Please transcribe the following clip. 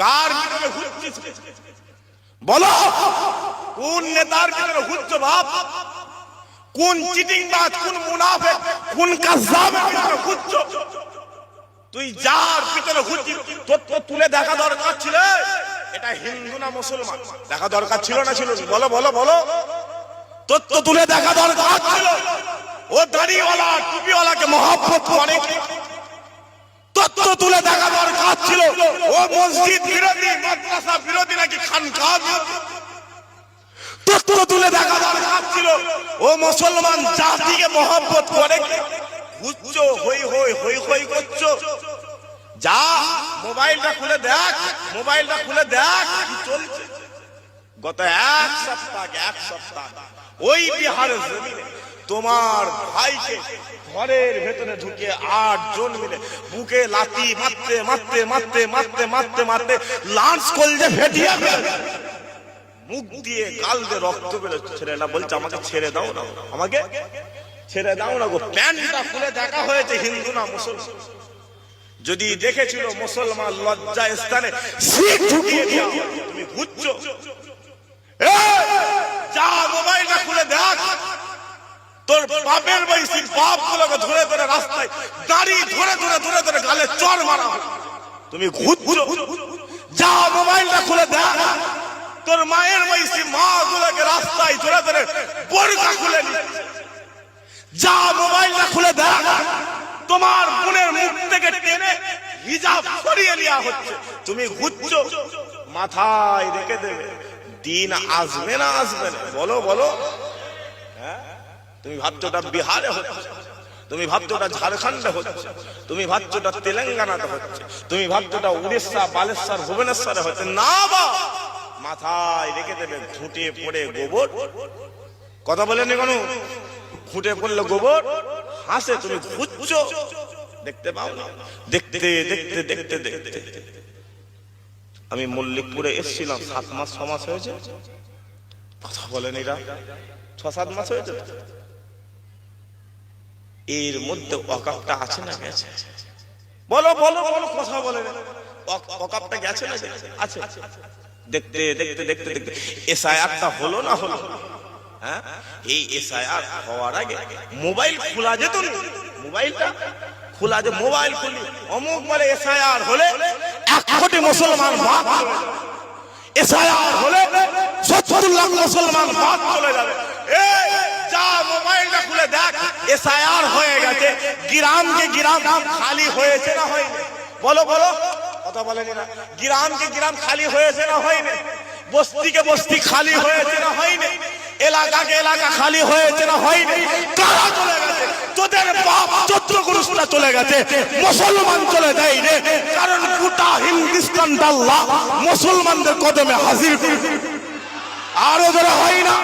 কার ভিতরে হুচ্ছিস বলো? কোন নেতার ভিতরে হুচ্ছ বাপ? কোন চিটিংবাজ, কোন মুনাফিক, কোন কাযযাবের ভিতরে হুচ্ছ? তুই যার ভিতরে হুচ্ছিস তোর তো তুলে দেখা দরকার ছিল। এটা হিন্দু না মুসলমান দেখা দরকার ছিল না ছিল? বলো বলো বলো। তোর তো তুলে দেখা দরকার ছিল। ও দাড়িওয়ালা টুপিওয়ালাকে মহব্বত করে, তোর তো তুলে দেখা দরকার ছিল। ও মসজিদ বিরোধী, মাদ্রাসা বিরোধী নাকি খানকা বিরোধী, তোর তো তুলে দেখা দরকার ছিল। ও মুসলমান জাতিকে মহব্বত করে ঘুরছো, হই হই হই হই করছো। যা মোবাইলটা খুলে দেখ, মোবাইলটা খুলে দেখ কি চলছে। গত এক সপ্তাহ ওই বিহারের জমিনে তোমার ভাইকে ঘরের ভেতরে ঢুকে 8 জন মিলে বুকে লাথি মারতে মারতে মারতে মারতে মারতে মারতে লাঞ্চ কলজে ফেটিয়ে মুখ দিয়ে গাল দিয়ে রক্ত বেরোচ্ছে। ছেলেটা বলছে আমাকে ছেড়ে দাও না, আমাকে ছেড়ে দাও না গো। প্যান্টটা খুলে দেখা হয়েছে হিন্দু না মুসলমান। যদি দেখেছিল মুসলমান লজ্জা স্থানে শিখ ঢুকিয়ে দিয়া তুমি ঘুরছো। যা মোবাইলটা খুলে দেখ, তোর বাপের বয়সী বাপ গুলোকে ধরে ধরে রাস্তায় দাড়ি ধরে ধরে ধরে ধরে গালে চড় মারা, তুমি ঘুরছো। যা মোবাইলটা খুলে দেখ, তোর মায়ের বয়সী মা গুলোকে রাস্তায় ধরে ধরে বোরকা খুলে নিচ্ছে। যা মোবাইলটা খুলে দেখ, তোমার বোনের মুখ থেকে টেনে হিজাব সরিয়ে নেওয়া হচ্ছে, তুমি ঘুরছো। মাথায় রেখে দেবে দিন আসবে না আসবে না? বলো বলো। তুমি ভাবছো ওটা বিহারে হচ্ছে, তুমি ভাবছো ওটা ঝাড়খণ্ডে হচ্ছে, তুমি ভাবছো ওটা তেলেঙ্গানাতে হচ্ছে, তুমি ভাবছো ওটা উড়িষ্যা বালেশ্বর ভুবনেশ্বরে হচ্ছে। না বা মাথায় রেখে দেবে ঘুঁটে পড়ে গোবর। কথা বলেনি কোনো? ঘুঁটে পড়লে গোবর হাসে, তুমি ঘুরছো। দেখতে পাও না? দেখতে দেখতে দেখতে দেখতে আমি মল্লিকপুরে এসেছিলাম, 7 মাস 6 মাস হয়েছে। কথা বলেন এরা 6-7 মাস হয়েছে। এর মধ্যে ওয়াকাফটা আছে না গেছে? বলো বলো বলো, কথা বলে। ওয়াকাফটা গেছে না আছে? দেখতে দেখতে দেখতে দেখতে এসআইআরটা হলো না হলো? হ্যাঁ, এই এসআইআর হওয়ার আগে মোবাইল খোলা যেত না। মোবাইলটা খোলা, যে মোবাইল খুলি অমুক বলে এসআইআর হলে 1 কোটি মুসলমান বাদ চলে যাবে, এসআইআর হলে 70 লাখ মুসলমান বাদ চলে যাবে। এই যা মোবাইলটা খুলে দেখ, এসআইআর হয়ে গেছে। গ্রামকে গ্রাম খালি হয়েছে না হয়নি? বলো বলো, কথা বলেনি না? গ্রামকে গ্রাম খালি হয়েছে না হয়নি? বস্তিকে বস্তি খালি হয়েছে না হয়নি? এলাকাকে এলাকা খালি হয়েছে না হয়নি? কারা চলে গেছে? তোদের বাপ চন্দ্রগুরুরা চলে গেছে, মুসলমান চলে দেয় রে। কারণ গোটা হিন্দুস্তান আল্লাহ মুসলমানদের কদমে হাজির। আরো যারা হয় না